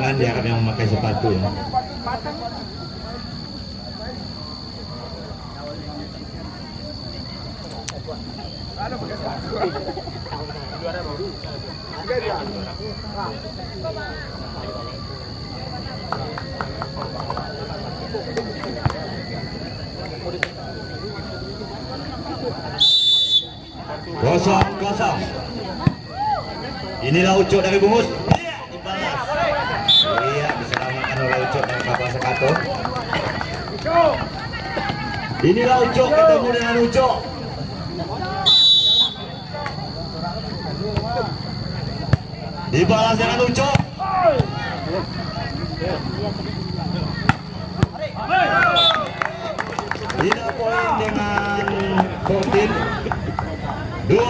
Jangan diharap yang memakai sepatu ya. Kosong. Inilah ucuk dari Bungus. Iya, dibalas. Iya, diselamatkan oleh ucuk dari Kapal Sekato. Inilah ucuk ketemu dengan ucuk. Dibalas dengan ucuk. Tidak poin dengan 14 2-0.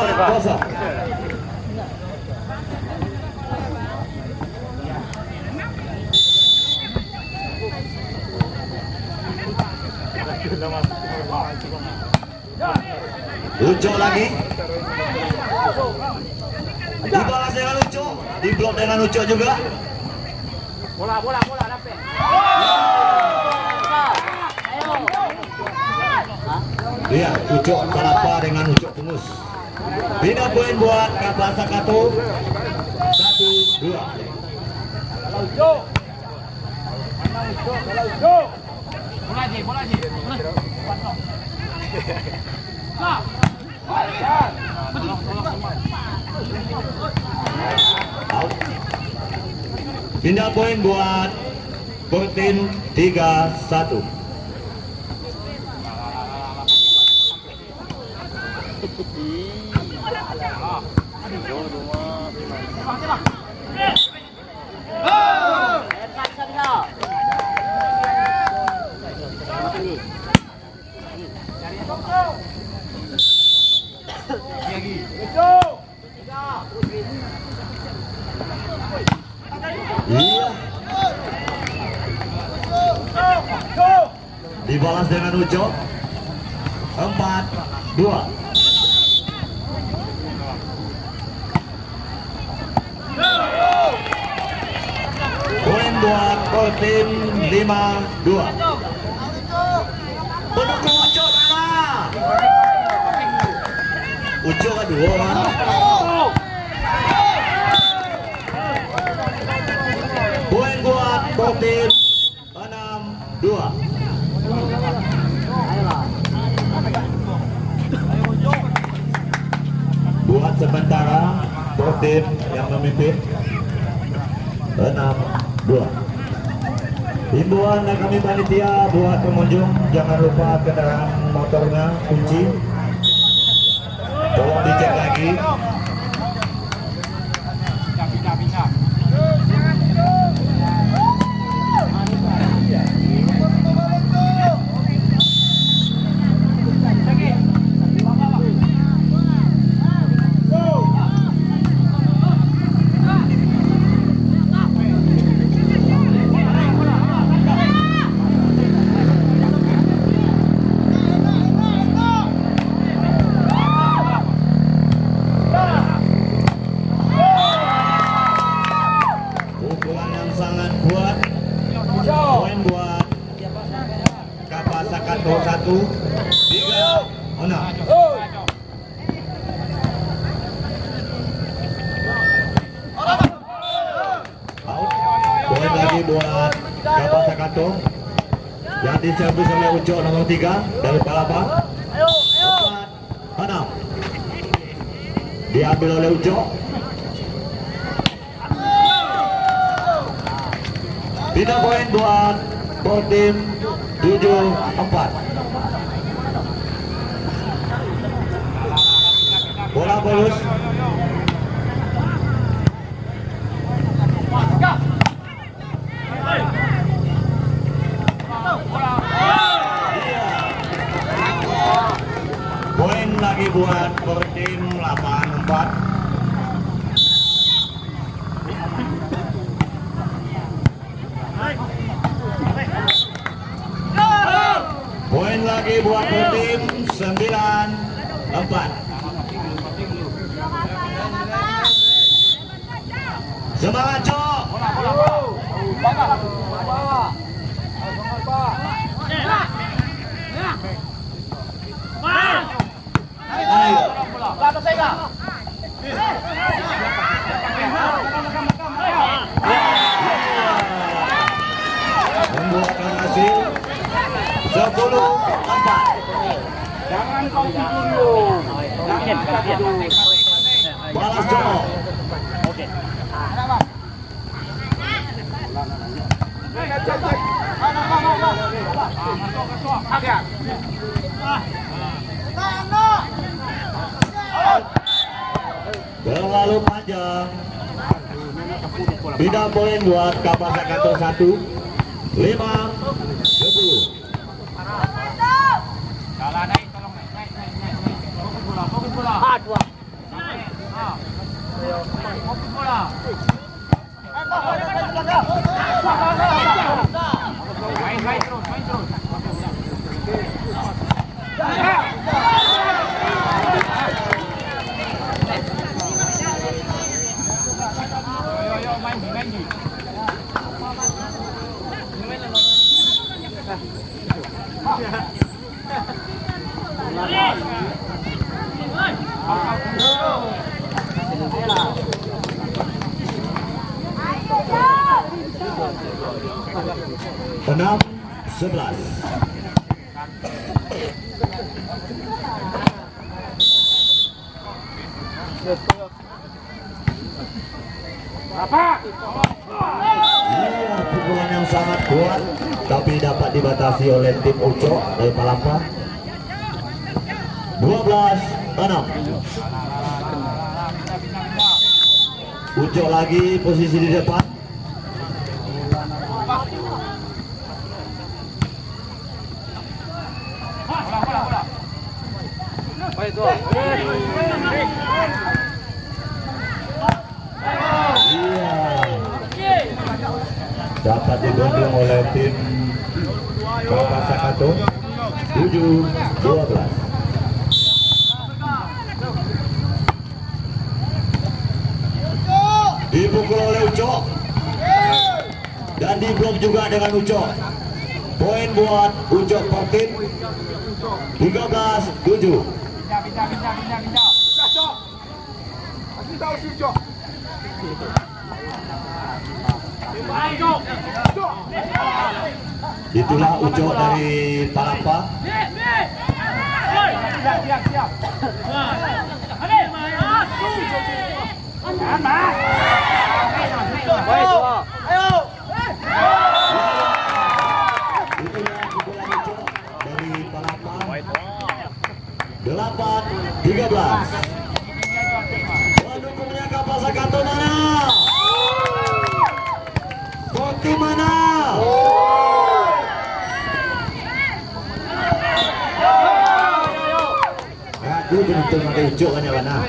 Ucok lagi. Dibalas dengan ucok, diblok dengan ucok juga. Bola dapet. Lihat ucok Kalapa dengan ucok Bungus. Bina poin buat Kapal Sekato. 1-2. Bola aja. Pindah poin buat Portin 3-1. Iya. Dibalas dengan ucok. 4-2. Poin buat Portin 5-2. Pendukung ucok mana? Ucok kedua. Poin buat Portin 6-2. Buat sementara Portin yang memimpin 6-2. Himbauan dari kami panitia buat pengunjung, jangan lupa kendaraan motornya kunci. Tolong dicek lagi. Sekato 1-3. Poin lagi buat Kapal Sekato yang diservis oleh ucok nomor 3 dari Palapa. 4-6. Diambil oleh ucok. Pindah poin buat Portin 7-4. Bola bonus. Poin lagi buat Portin 8-4. Poin lagi buat Portin 9-4. Semangat, Cok. Jangan kau tidur dulu. Jangan kau tidur. Balas Jono. Terlalu panjang. Bida poin buat Kapasa Kanto 1. 5-10. Salah naik, tolong naik. Fokus bola. Naik. Fokus bola. Main terus. Ayo, main. Enam 11. Iya, pukulan yang sangat kuat, tapi dapat dibatasi oleh tim Uco dari Palapa. 12-6. Uco lagi posisi di depan. Iya. Dapat digondong oleh tim Kapasa Kanto. 7-12. Dipukul oleh Uco dan diblok juga dengan Uco. Poin buat Uco Portin. 13-7. Itulah Uco dari Palapa. Siap. Itulah pukulan Uco dari Palapa. 8-13. Pendukungnya Kapasa Kanto mana? Porti mana? Aduh, betul mati Uco kan ya mana?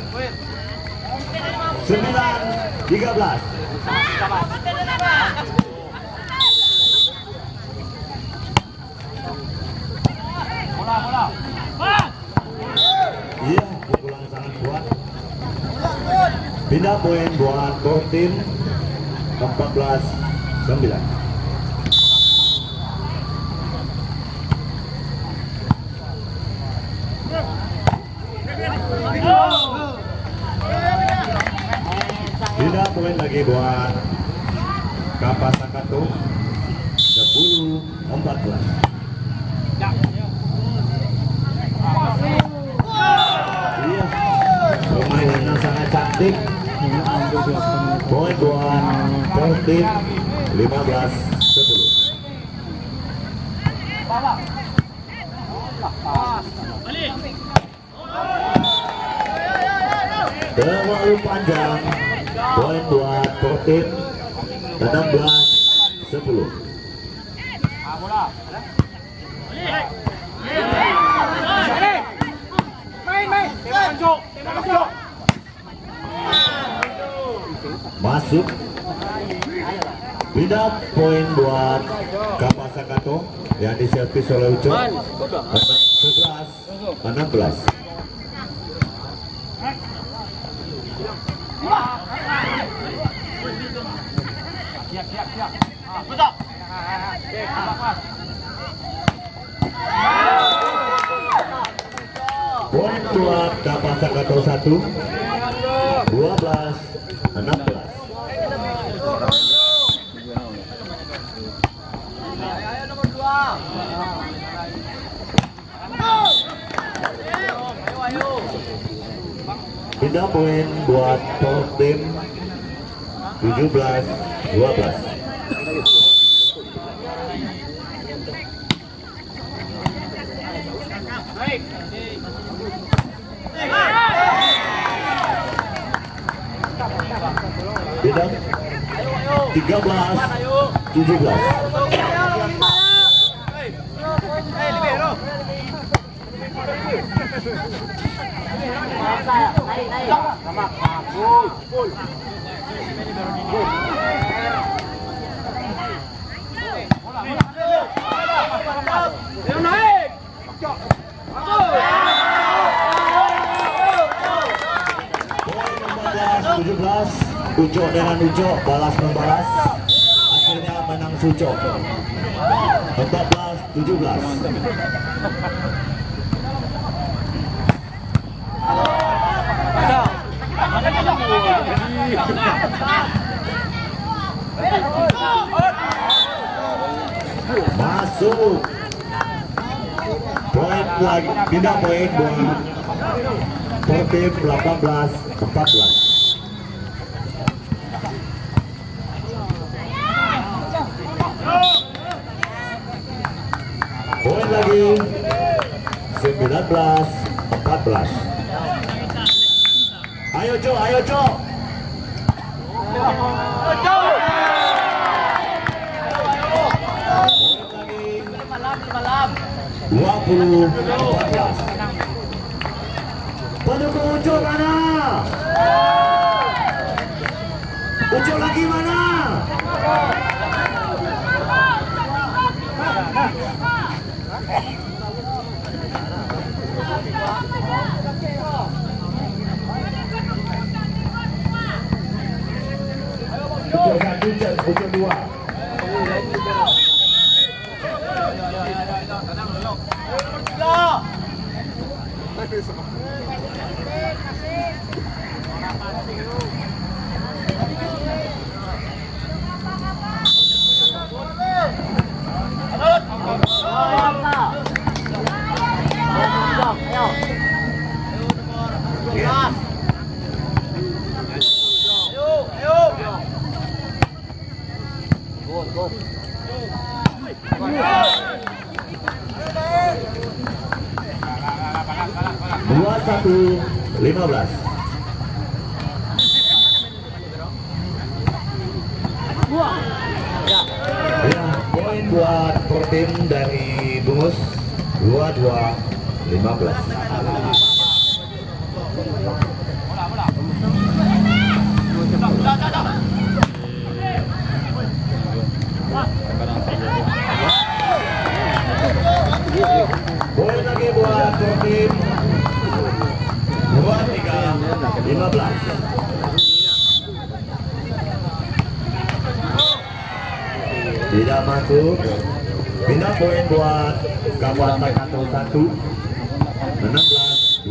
9-13. Bola. Iya, pukulan sangat kuat. Pindah poin buat Portin. 14-9. Pindah poin lagi buat Kapasa Kanto. 10-14. Iya, permainan yang sangat cantik. Poin buat Portin. 15-10. Terlalu panjang. Poin buat Portin. 16-10. Bola. Main. Tembak masuk. Masuk. Pindah poin buat Kapasa Kanto yang diservis oleh Uco. 11-16. Siap. Poin buat Kapasa Kanto 1. 12-16. Pindah poin buat tim 17-12. Pindah 13-17. Poin 14-17. Ucok dengan Ucok balas membalas. Akhirnya menang Sucok 14-17. Masuk. Poin lagi, pindah poin buat tim 18-14. Poin lagi 19-14. Ayo Cok, ayo Cok. Poin lagi 20-14. Pendukung Ucok mana? Ucok lagi mana? Ucok 1, Ucok 2. Dua 1-15. Ya, poin buat tim dari Bungus 22-15. Poin lagi buat tim 23-15. Tidak masuk. Pindah poin buat Kabupaten Sakato 1 16-23.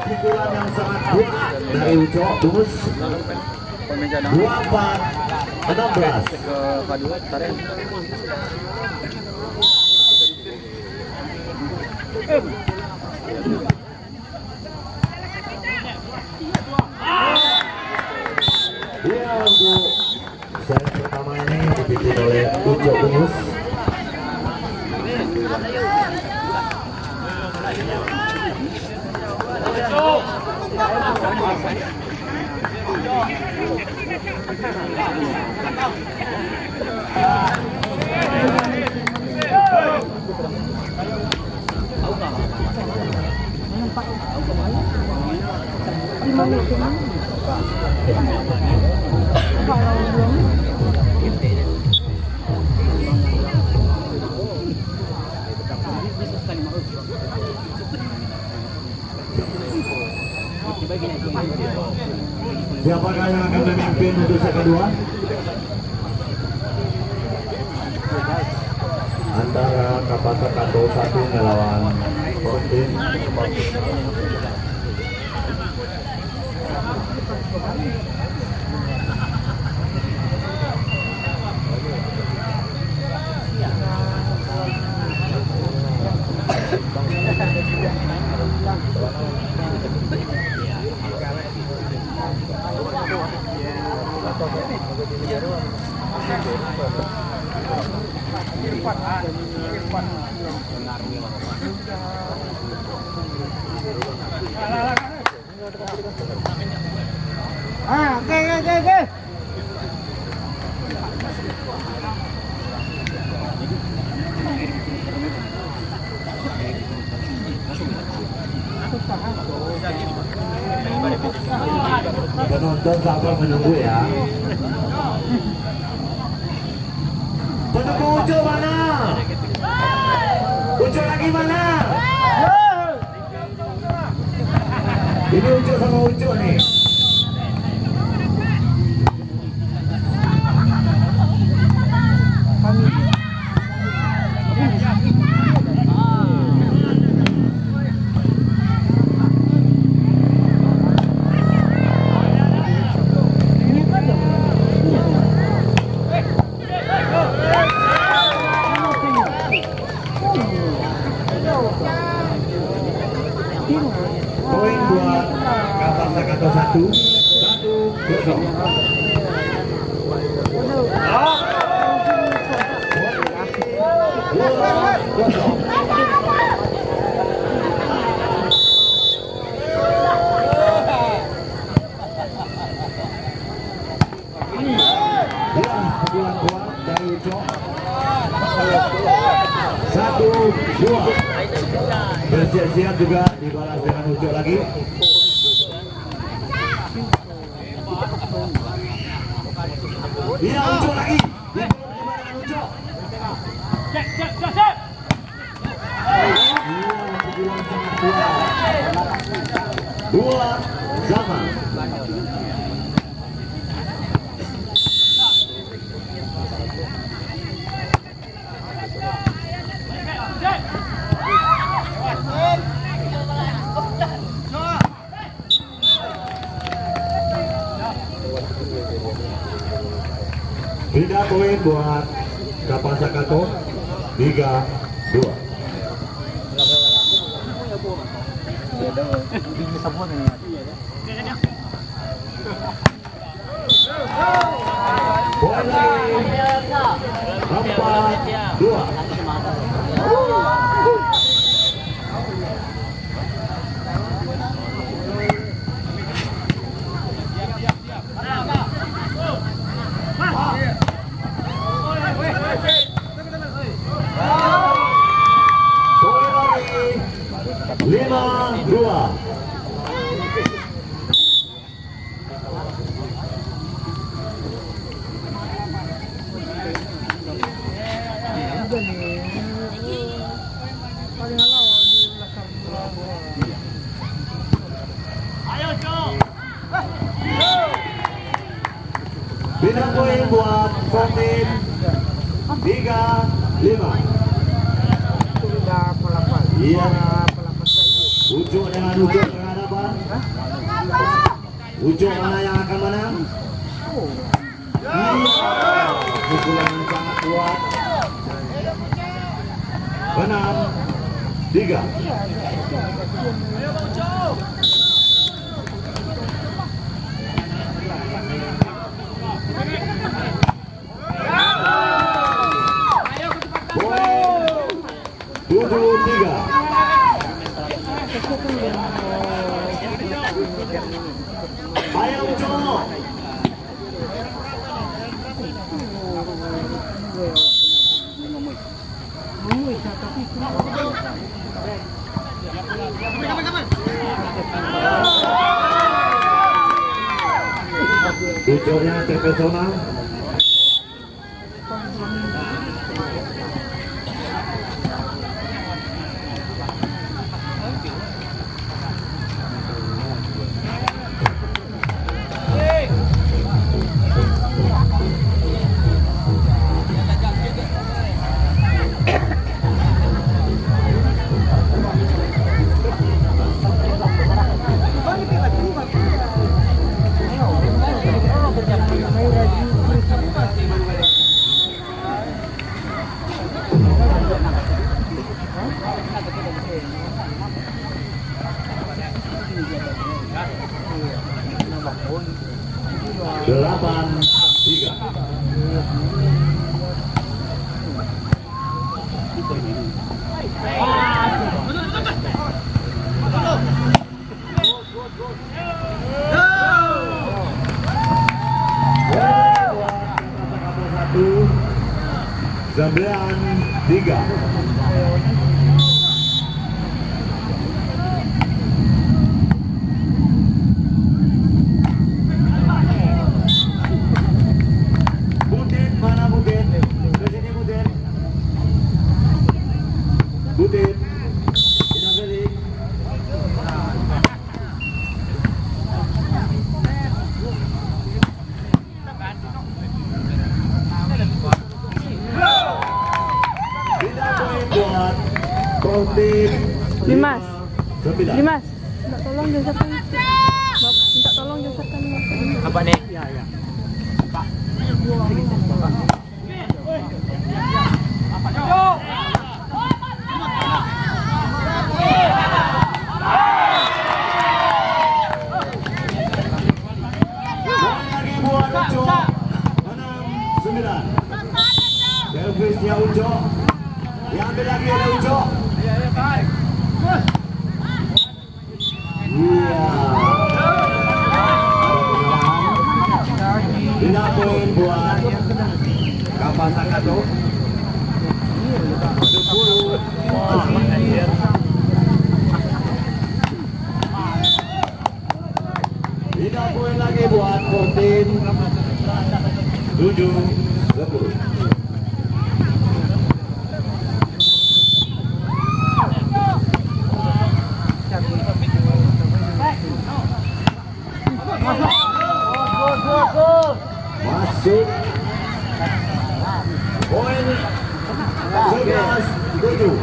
Pukulan yang sangat kuat dari Ucok Bungus 24-16. Ya, untuk set pertama ini dipimpin oleh Ucok Bungus. Siapakah yang akan memimpin untuk set kedua? Antara Kabupaten Sakato 1 melawan Portim. Oke. Penonton sabar menunggu ya. Penunggu Ujo mana? Ujo lagi mana? Ini Ujo sama Ujo nih. Poin buat Kapal Sakato 1-0. Pukulan kuat dari Ujo. 1-2. Bersiap-siap juga dibalas dengan Ujo lagi. Iya, Ujo lagi. Dengan Ujo. Cek. Iya, pukulan sangat kuat. 2-2. Pindah poin buat Kapal Sakato 3-2. Poin lagi 4-2. Poin lagi 5-2. Pindah poin buat Komin 3-5. Iya. Ujo dengan Ujo berhadapan. Ujo mana yang akan menang? Iya. Pukulan yang sangat kuat. 6-3. Ayo Ujo. Ujonya terpesona. Delapan 3. 9-3. Butin, mana Butin? Ke sini Butin. Butin. Tidak balik. Tidak poin buat Protein Dimas. 9. Dimas, minta tolong geserkan. Minta tolong geserkan. Apa nih? Ya, ya. Lagi buat Uco. 6-9. Servisnya Uco. Diambil lagi oleh Uco. Iya. Tidak poin buat Kapasakato. 10. Tidak poin lagi buat Fortin. 7-10. Masuk. Poin 11-7.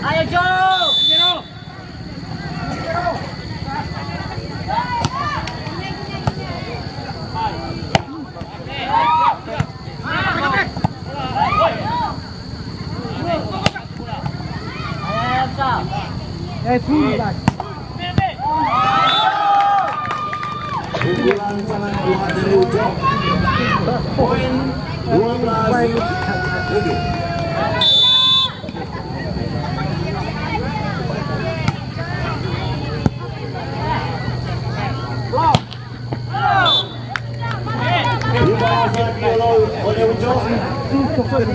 Ayo Joe. Pukulan sangat kuat dari Uco. Poin 12-7. Dibalas lagi oleh Uco. 8-12.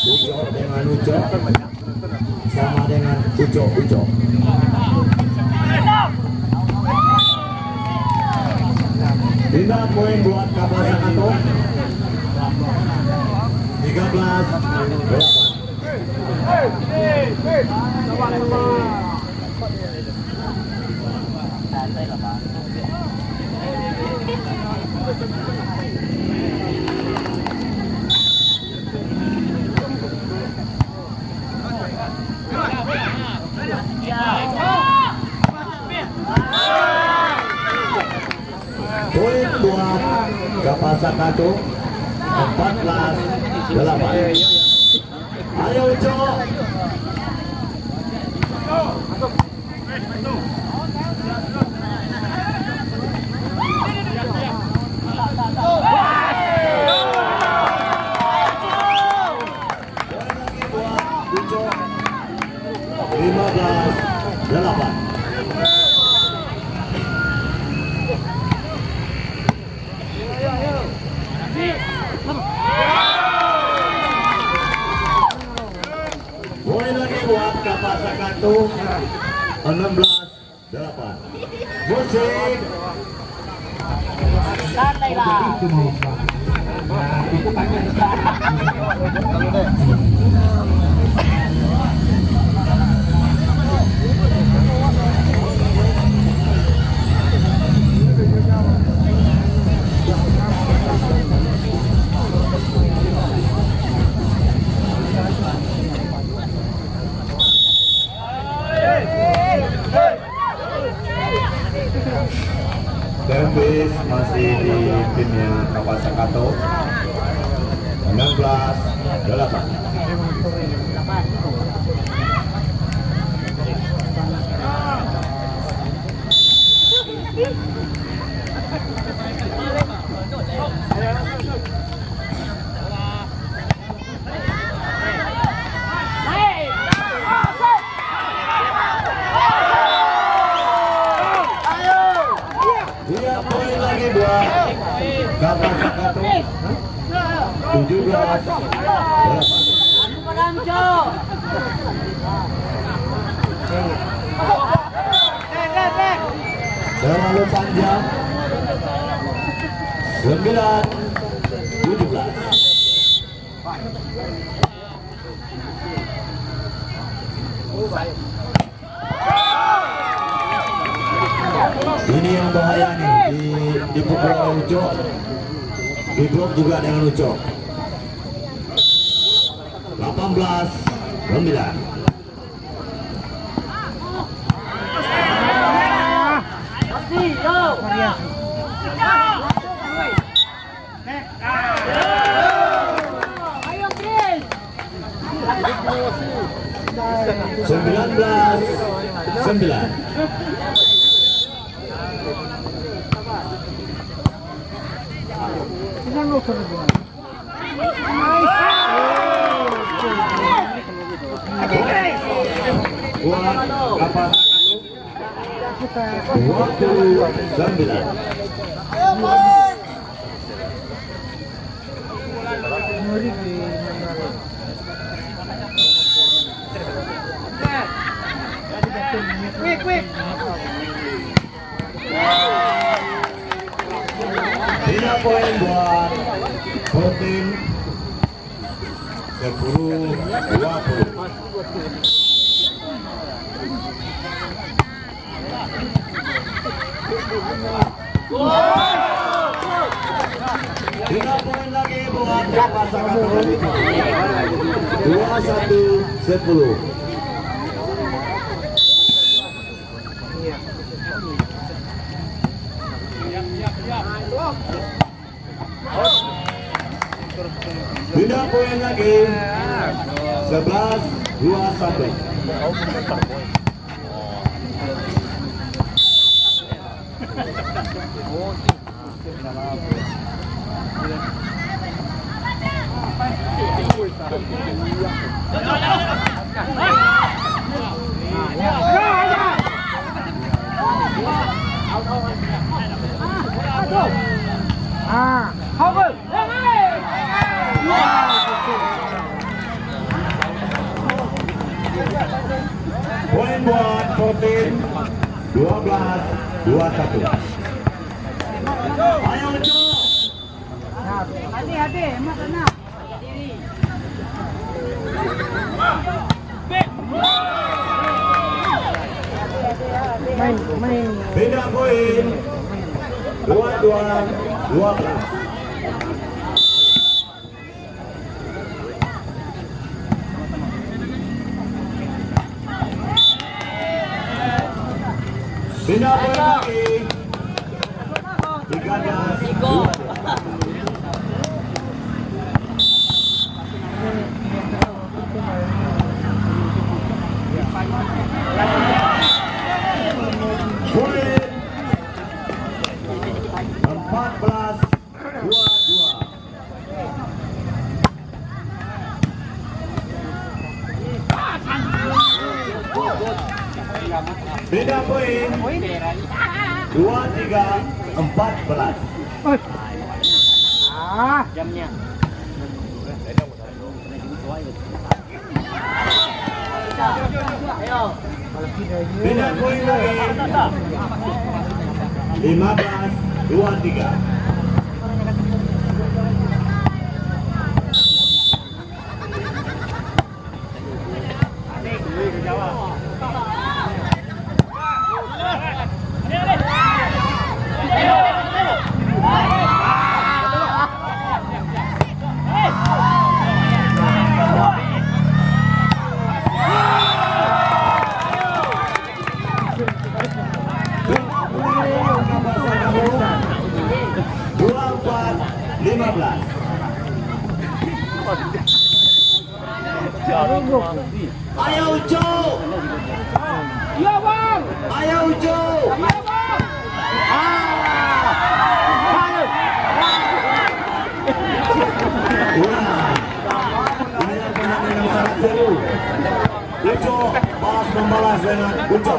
Uco dengan Uco sama dengan Uco. Tidak poin buat Kapasakato. 13-8. Poin buat Kapasakato. 14-8. Ayo Uco. Poin lagi buat Uco. 15-8. Poin lagi buat Kapasakato. 16-8. Musik. Santai lah. Servis masih di timnya Kapasakato. 16-8. Dia poin lagi buat Kapan Sakato? 17 berapa? Terlalu panjang. 9-17. Ini yang bahaya nih, dipukul oleh Ucok, diblok juga dengan Ucok. 18-9. Ayo Chris. 19-9. Buat apa? 29. Quick. Tidak poin buat Protein 10-20. Tidak poin lagi buat pasangan 21-10. Tidak poin lagi. 11-21. Poin buat Protein 12-21. Ayo Uco. Hati, emak kena. Main. Beda poin 22-12. Beda poin lagi 13-12. Poin 14-22. Beda poin 23-14. Jamnya. Ayo. Beda poin lagi 15-23. Ayo Uco. Iya bang. Ayo Uco. Iya bang. Wah, ini yang permainan yang sangat seru. Uco balas membalas dengan Uco.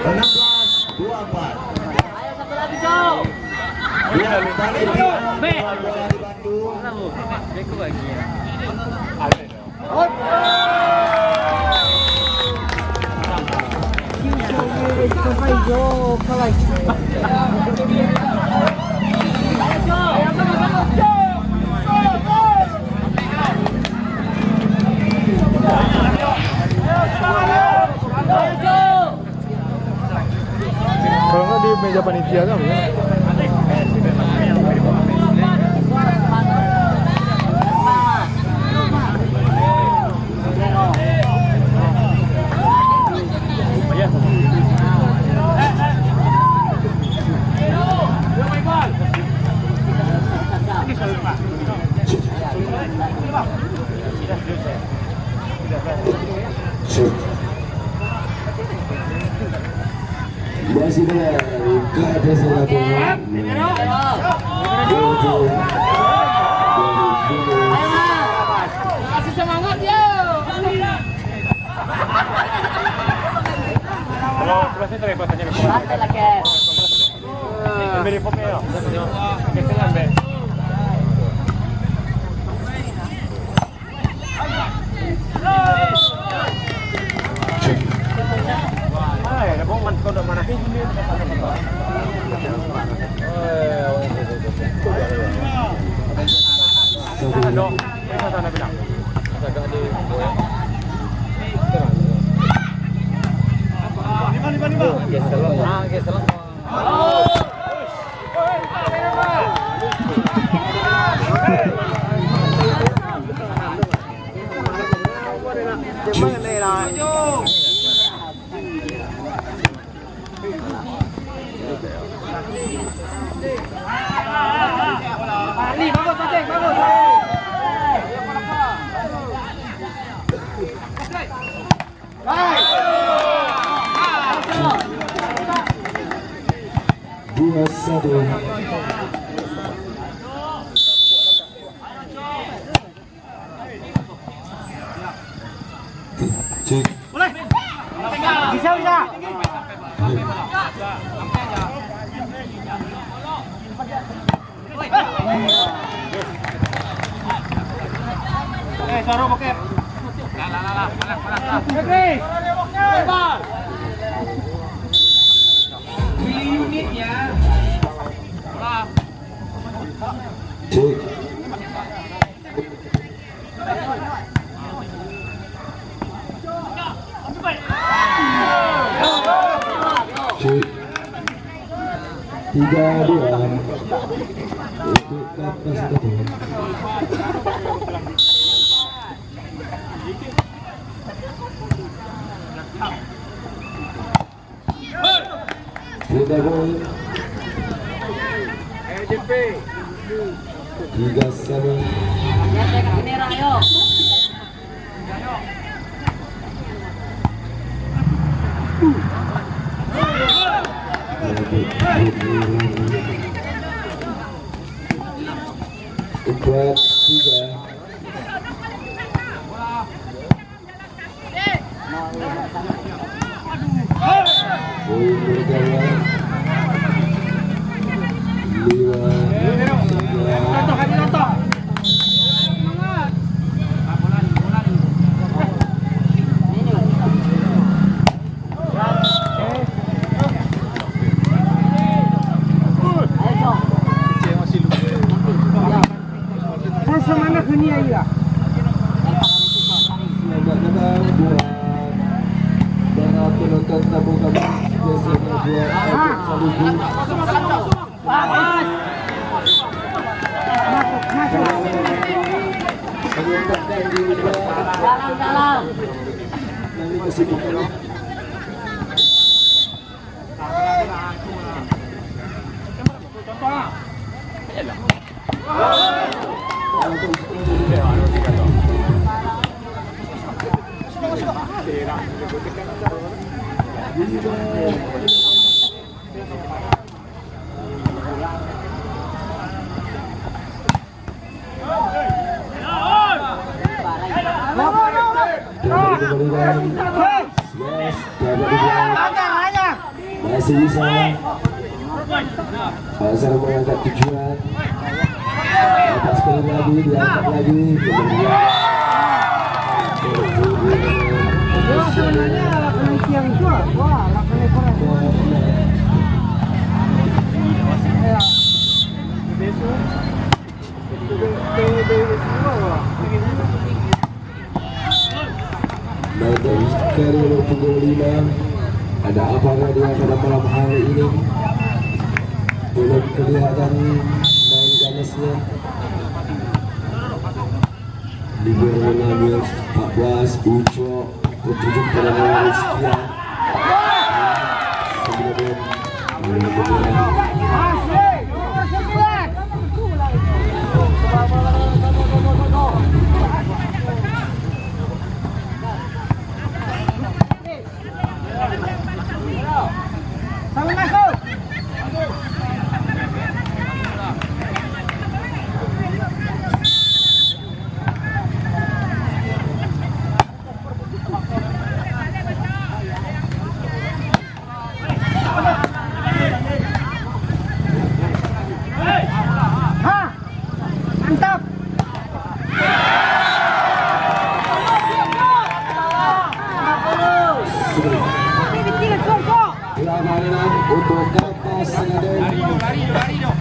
16-24. Ayo satu lagi Cok. Buat panitia bola di Bandung. Kalau nggak di meja panitia kan ya? Masih ada satu Kasih semangat ya. Kalau kelasnya terlibat saja Santai lah, Ken. beri foto ya. Kesengan be. Ay, ada bom kau dah mana? Dong, kita sana bilang. Ada di dua satu. Cek. Bisa. Taruh pakai. Lah. Chris. Bebas. Unit ya. Cek. Cek. 3-2 untuk Kapas Kedua. Sudah gol. 3-1. Kamera ayo. Empat tiga. Poin berjalan 5-3. Semangat dunia ya. Kadang-kadang buat para penonton tabung kami biasanya buat ajak saluju. Menyempatkan diri Dalam. nanti kesibukan. Masih bisa Azhar mengangkat tujuan. Atas sekali lagi diangkat lagi. Baik, sekali nomor punggung 5. Ada apakah dia pada malam hari ini? Belum kelihatan main ganasnya. Libero mengambil 14 Uco bertujuh pada nomor sekian. Sama masuk. Mantap. Permainan untuk Kapas Sengaden. Lari dong.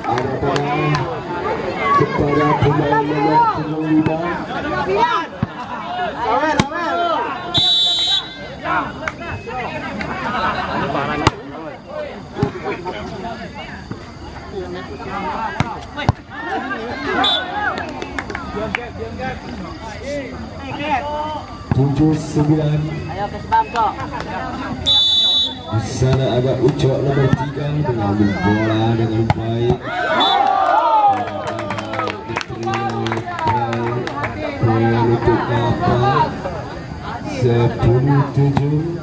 Ada penang kepada pemain nomor punggung 5. Tujuh 9. Ayo ke sebab kok. Di sana ada Ucok nomor 3 mengambil bola dengan baik. Poin untuk Kapas 10-7.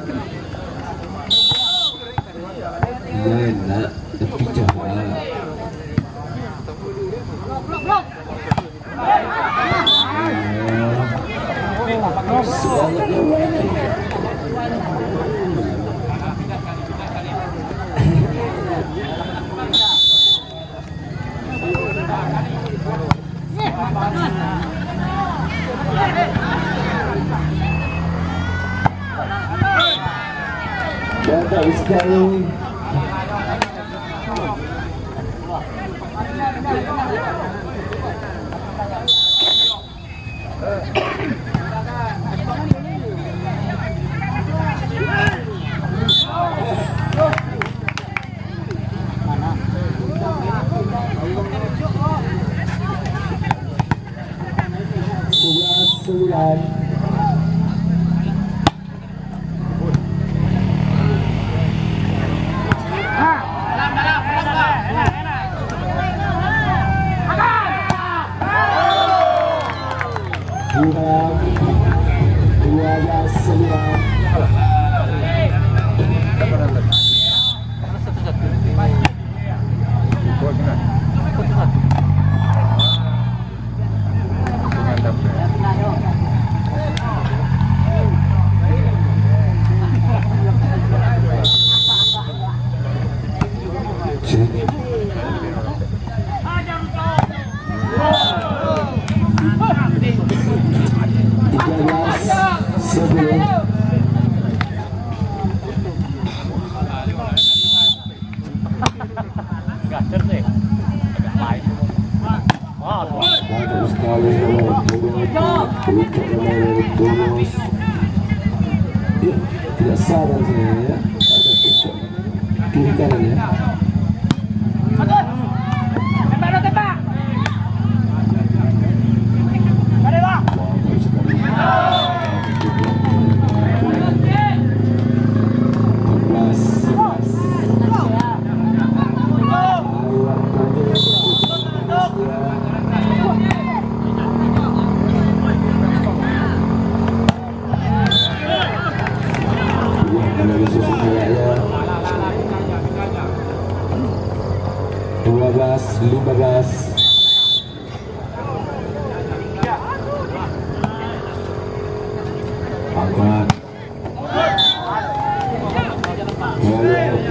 Ya nak tapi jahat. Semangatnya baik. Datang sekali. Sembilan. Tidak sabar saya ya. Kiri kanan ya. Tembak. Mari, Pak. 15. Angkat.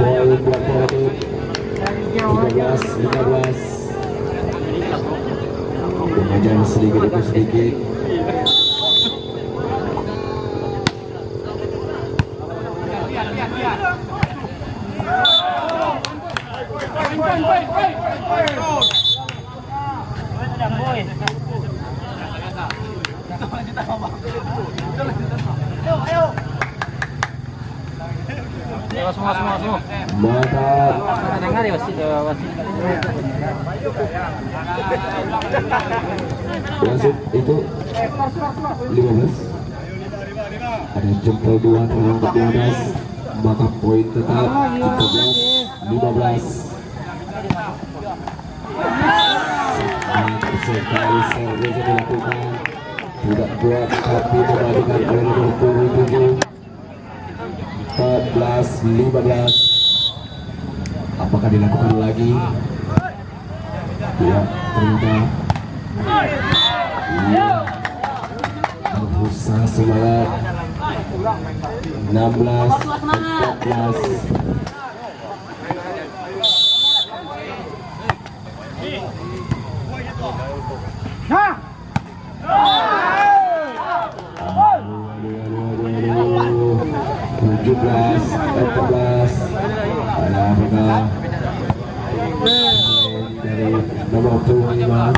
Lalu poin berarti 13-15. Kemajuan sedikit demi sedikit. Semua. Mantap. Dengar ya wasit. Wasit itu 15. Ada jempol 2 terhadap 12. Maka poin tetap 13-15. Sekali servis yang dilakukan tidak kuat tapi memadukan oleh nomor 27. 14-15. Apakah dilakukan lagi? Ya, ternyata berusaha semangat. 16-14. Belas, 14. Ada apakah dari nomor 25?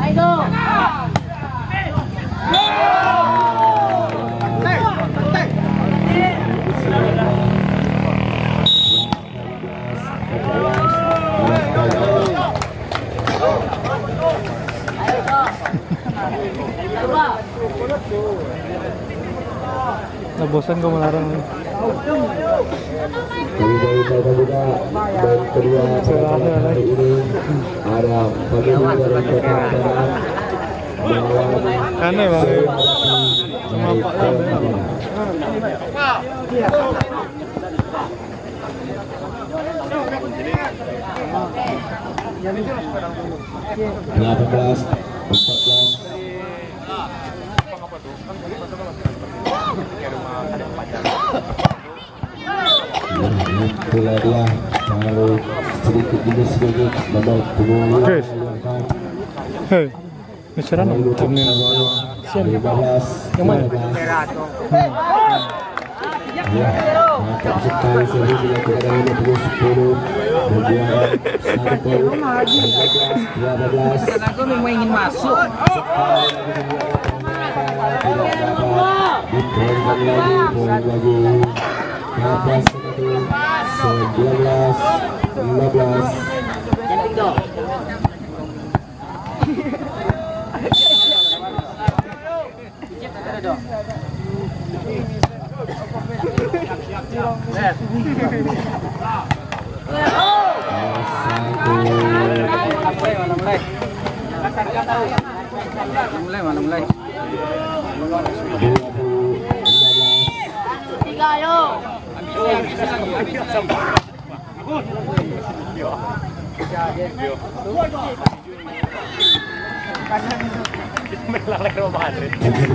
Ayo. Bosan kau melarang. Kami dari juga baik kedua pada hari ini ada pemilu dari Kota Padang melawan Aneh bang. dari Kota Padang. 18-14. Itulah dia baru sedikit demi sedikit nomor 2. Hei, misalnya temen 15. yang mana? Ya, mantap sekali sehingga dilakukan dari nomor 10 membuat 1 poin 15. Aku memang ingin masuk. Tidak dapat dipoinkan lagi, poin lagi 19-15. Mulai. 3 ayo. Tembak dilakukan.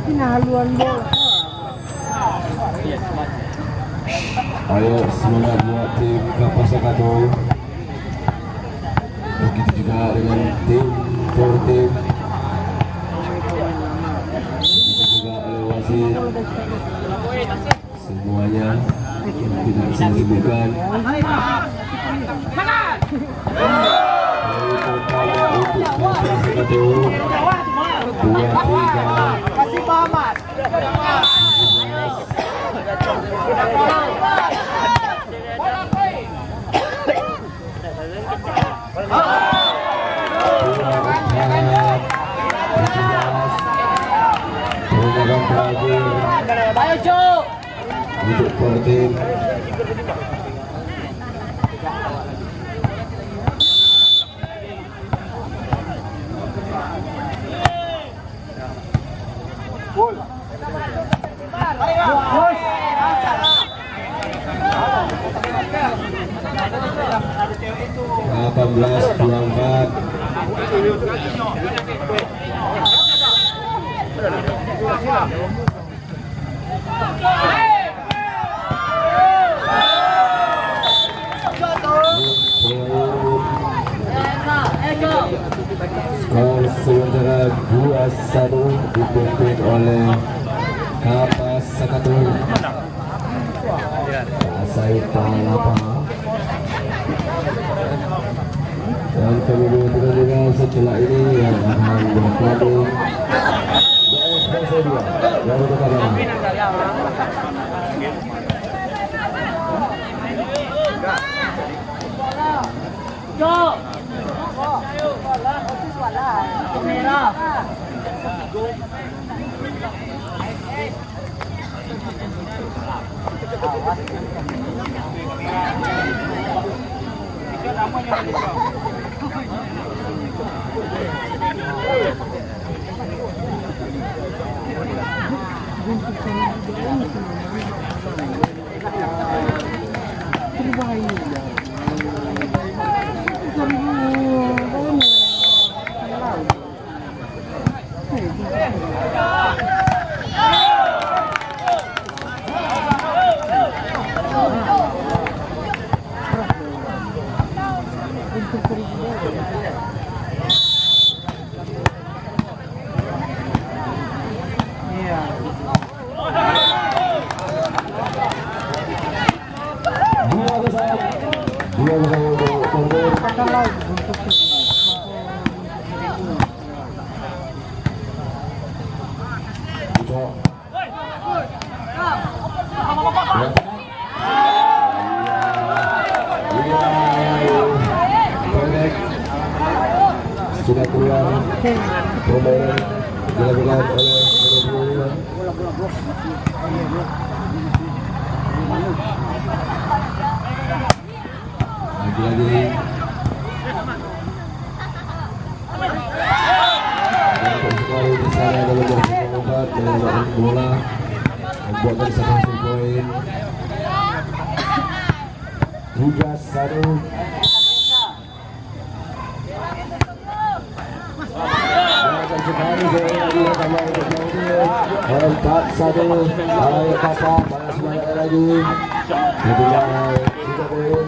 Pinahaluan bola. Ayo semangat buat tim Kapas Sakato. Begitu juga dengan tim Portim. Begitu juga oleh wasit. Semuanya tidak bisa disebutkan. Totalnya untuk Kapas Sakato 2-3. Kasih Muhammad. Ayo Cuk. Untuk Portim. Delapan belas 24. Skor sementara 2-1 dipimpin oleh Kapas Sakato. Asai Palapa. Dan kemudian pertandingan setelah ini yang akan bertanding BSPC 2 yang bertanding. Cuk. Merah. Dua untuk Portim. Sudah keluar permainan dilakukan oleh lagi-lagi sekali di sana dalam berkombat menembakkan bola membuatkan satu hasil poin 3-1. Sekali dia tambah untuk Claudio 4-1. Ayo Papa balas semangat lagi. Ketinggalan 3 poin.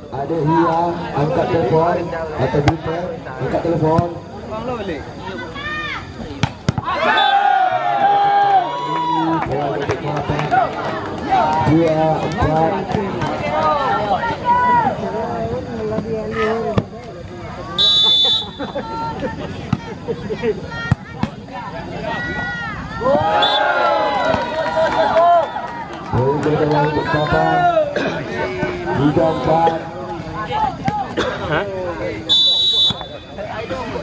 Ada Hia angkat telepon atau Buper angkat telepon. Poin untuk Papa 2-4. Poin kedua untuk Papa 3-4.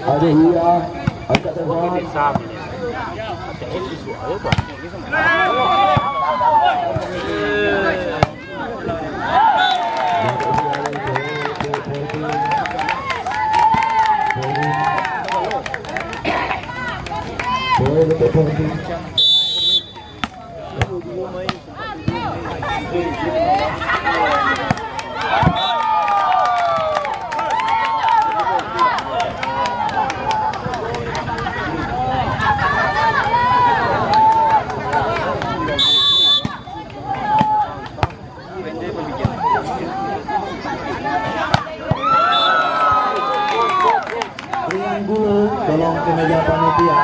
Ada Hia angkat telepon. Poin untuk Portim. ke meja panitia.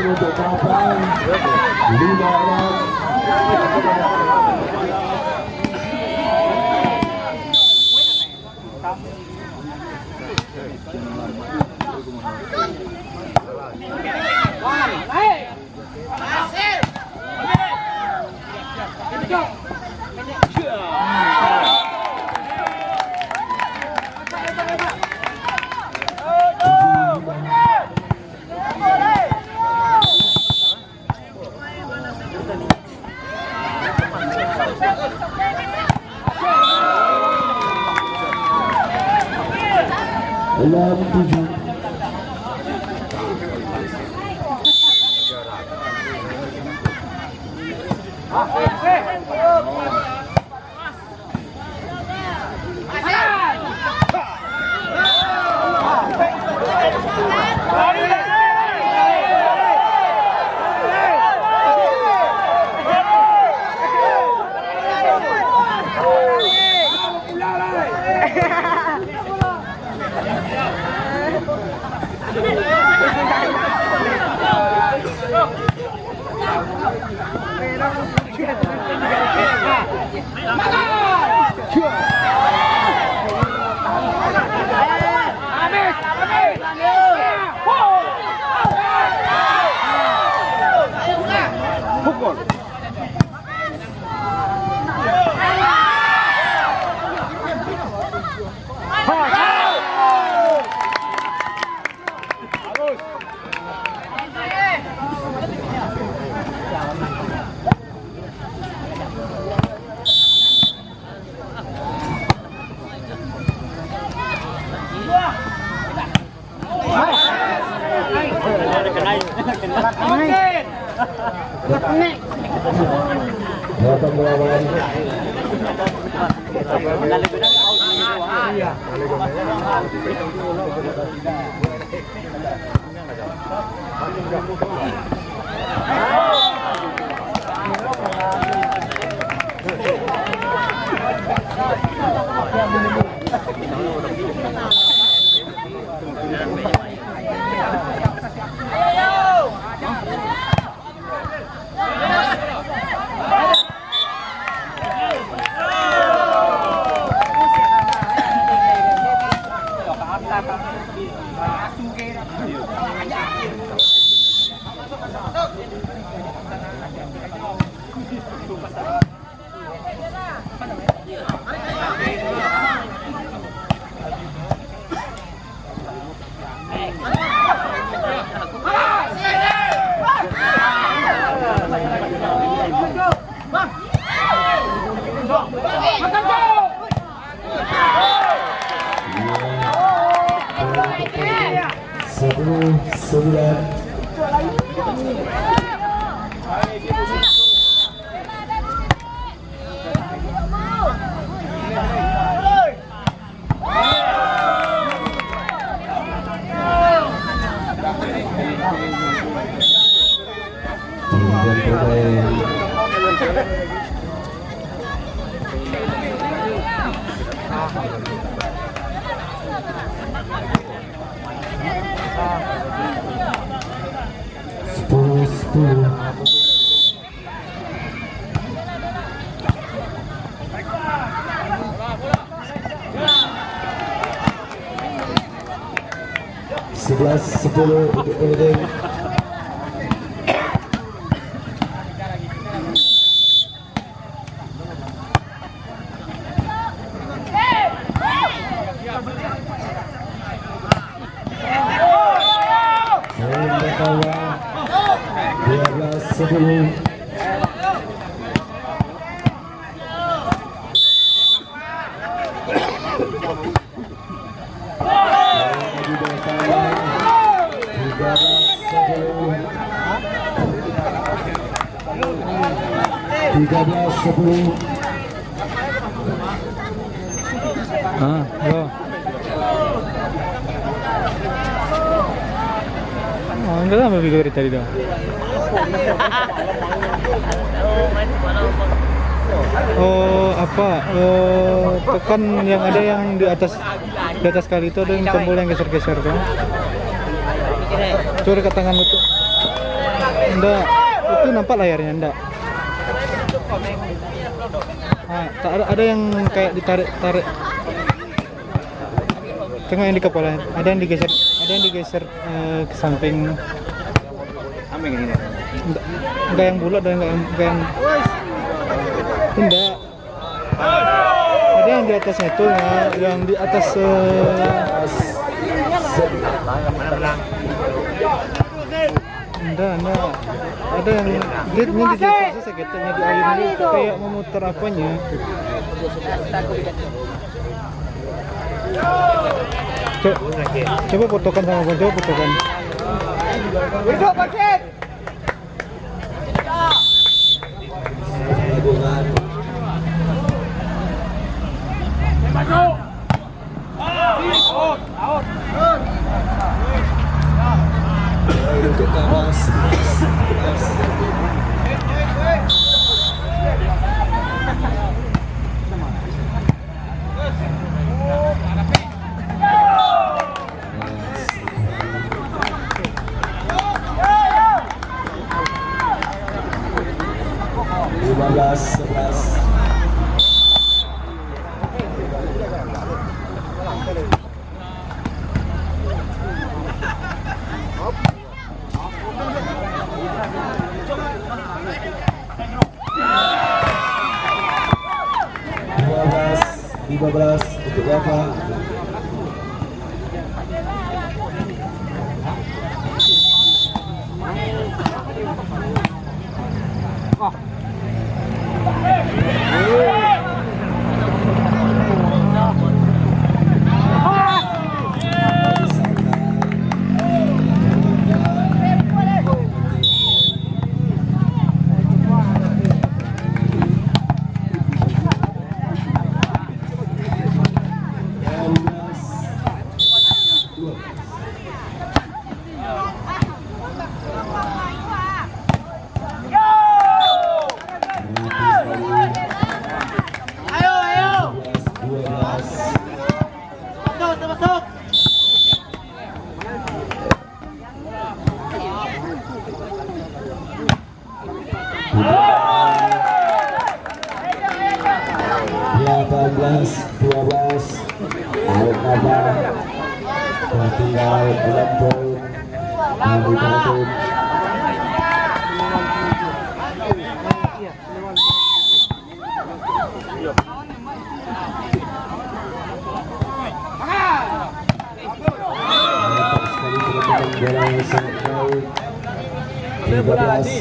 Untuk kapan 5-6. Dalam 7. Datang melawan Sebelas 10 untuk Peledeng. Enggak lah, lebih dari tadi dong. Oh apa? Tekan yang ada yang di atas kali itu ada yang tombol yang geser-geser kan? Coba dekat tangan itu. Enggak, itu nampak layarnya enggak? Nah, tak ada yang kayak ditarik. Tengok yang di kepala, ada yang digeser ke samping. Enggak yang bulat dan enggak yang tidak. Ada yang di atasnya itu ya, yang di atas enggak. Ada yang dia digeser seketiknya di ayun itu kayak memutar apanya. Coba fotokan sama Bang, coba fotokan. Hidup Paket. Maju. Out. Untuk apa? Masuk. 12 Arif Kabar tinggal 6 poin Nabi Karatun. Bola yang sangat baik 13-18.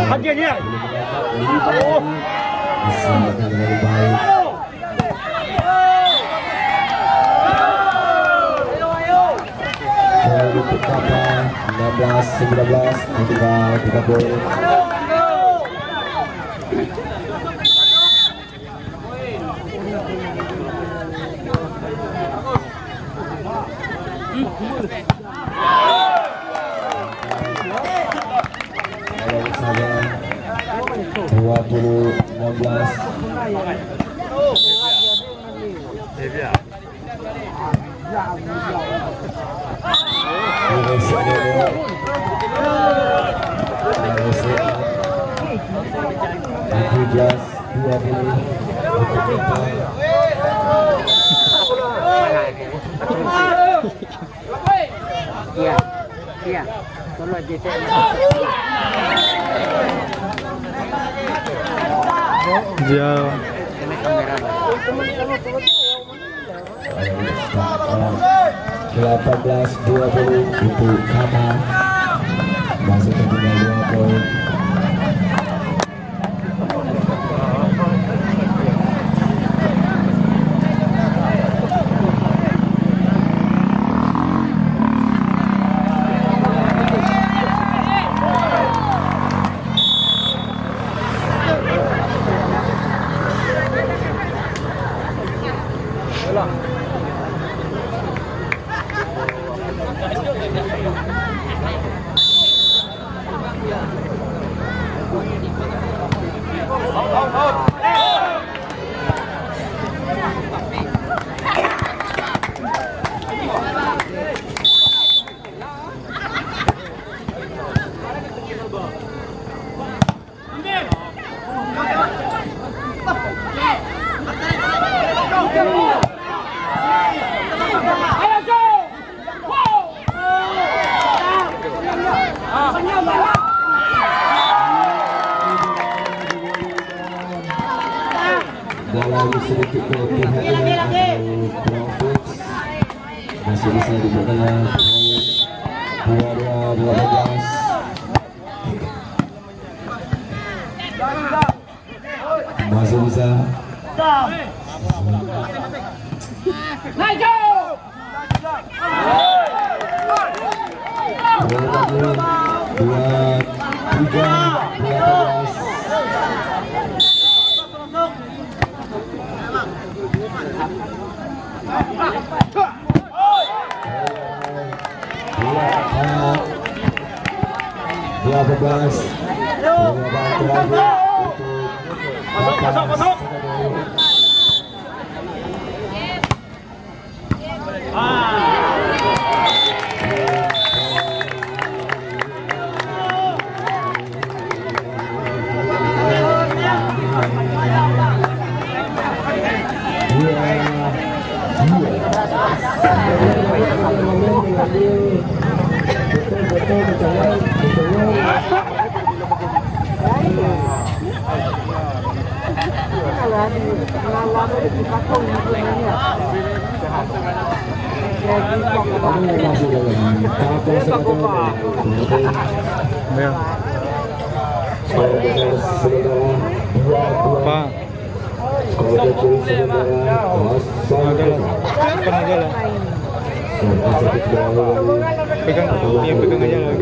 Hadiahnya. Disampaikan dengan baik. Untuk Kapal 16-19 tinggal 3 poin. Saja 20-16. Iya, iya. Kalau di Jauh. Kena kamera. 18-20 untuk Kama. Masih tertinggal 2 poin. Dalam sedikit kelebihan Profits masih bisa diberikan poin 22-12 masih bisa Pak. Pegang aja lah. Pegang, iya pegang aja lah.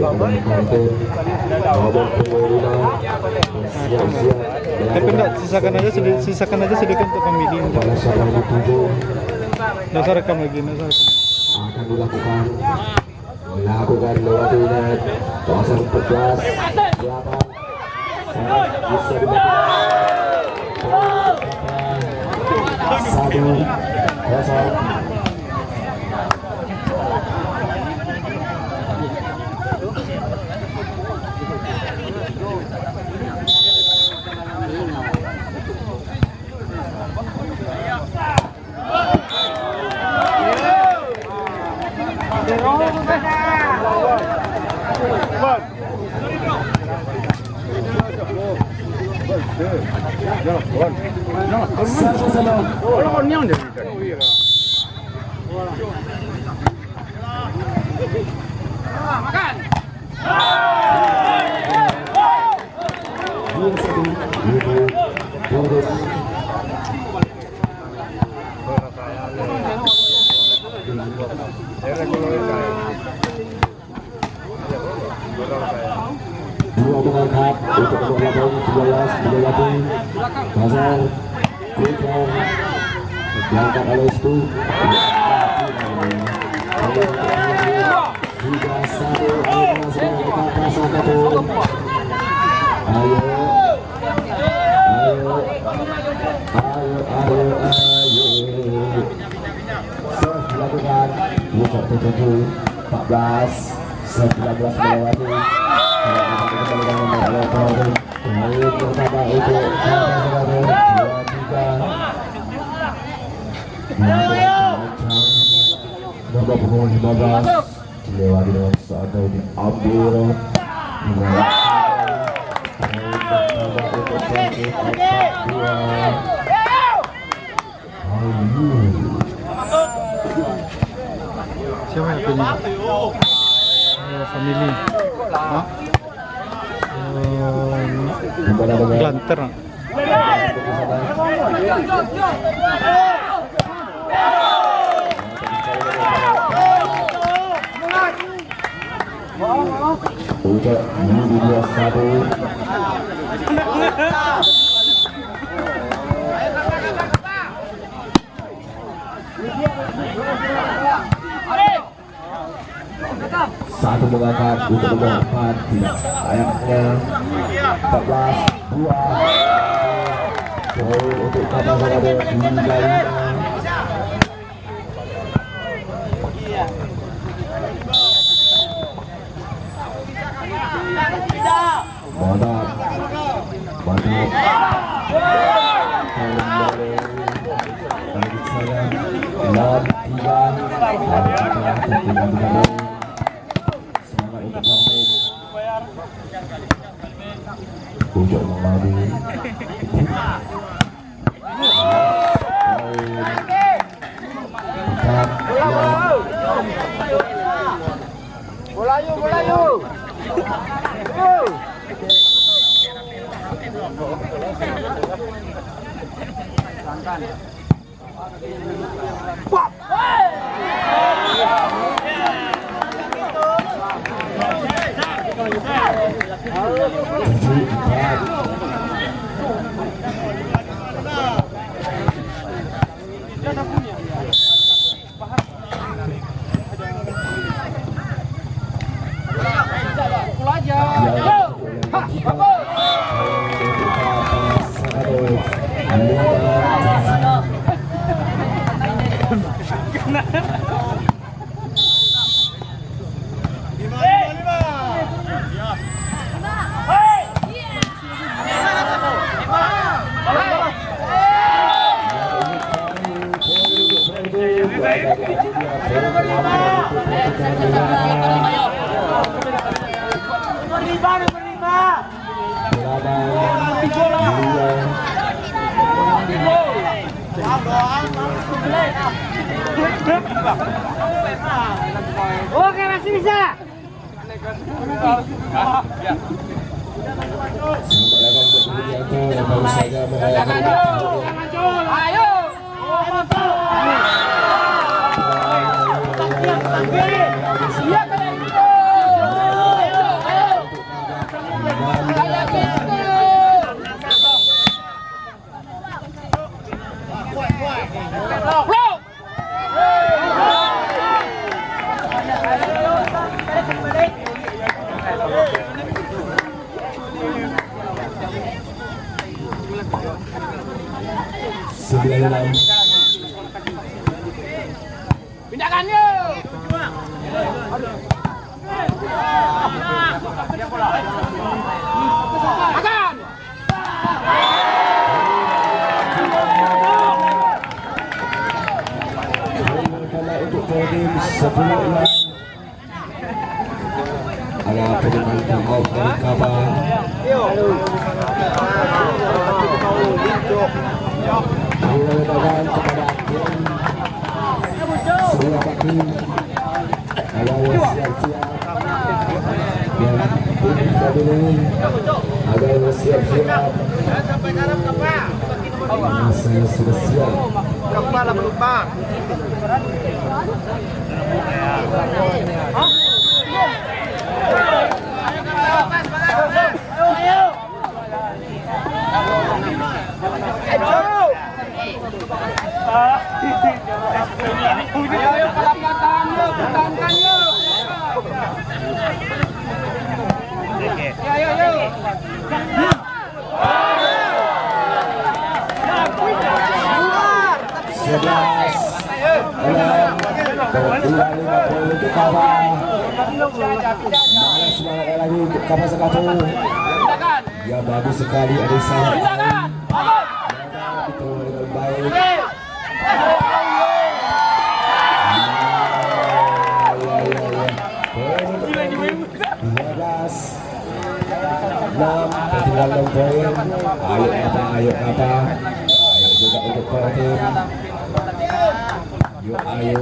Tapi enggak, sisakan aja sedikit untuk family. Dasar rekam lagi, dasar rekam. Akan dilakukan lewat net 14 8 bisa dua mengangkat untuk nomor 11 Megawati Hazar Kuiper diangkat oleh Stu 3-1 ayo dilakukan buka 7 19 melewati. Kembali dengan nomor poin pertama untuk Kabupaten 23. Nomor punggung 15 dilewati dengan saat diambil. Siapa yang pilih? Family. Hah? Glanter. Udah menuju 21. Satu mengangkat untuk nomor 4 tidak sayangnya 14-2 poin untuk Kabupaten 25. Mantap Pujuk mengadu Bola yuk. Oke, masih bisa. Ayo. Pindahkan yuk. Akan. Untuk poin sebelumnya ada pemain tangkap dari Kabar. Mengatakan kepada tim semua tim ada yang siap-siap dan kita dulu ada yang siap-siap. Saya sudah siap. Kepala penumpang. Ayo pelapatan yuk, pertahankan yuk. Ayo. 11 6 25 poin untuk Kabar. Semangat lagi untuk kapal sekapu. Ya bagus sekali, ada salah. Diterima dengan baik. Tinggal 6 poin. Ayo juga untuk tim. Ayo.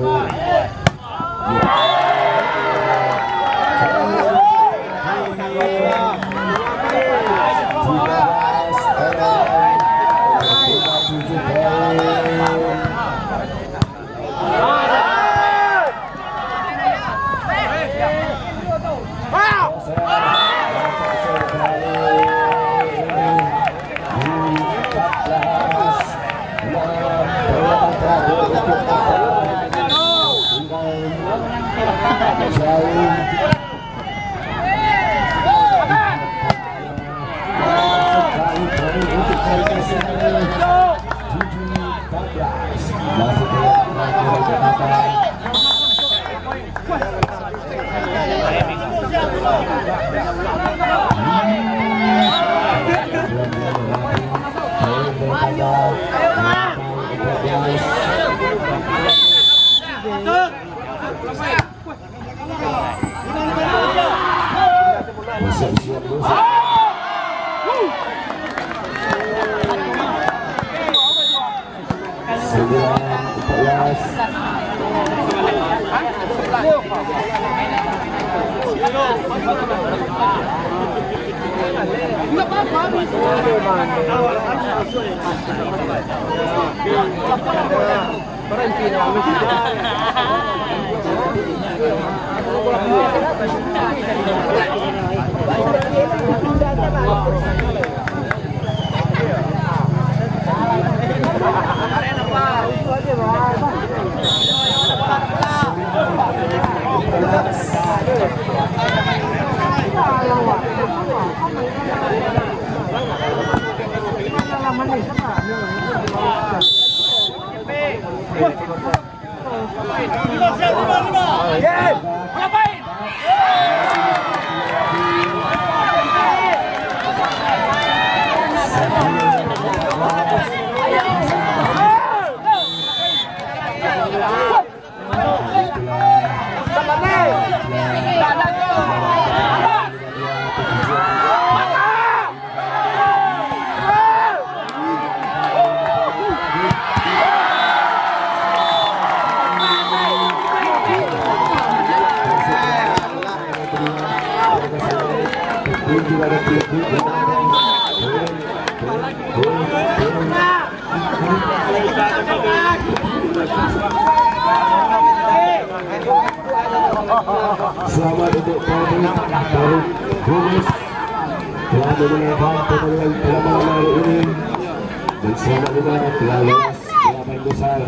Selamat untuk Faruk Rumus telah memenangkan pertandingan pada malam hari ini, dan selamat juga telah lolos 8 besar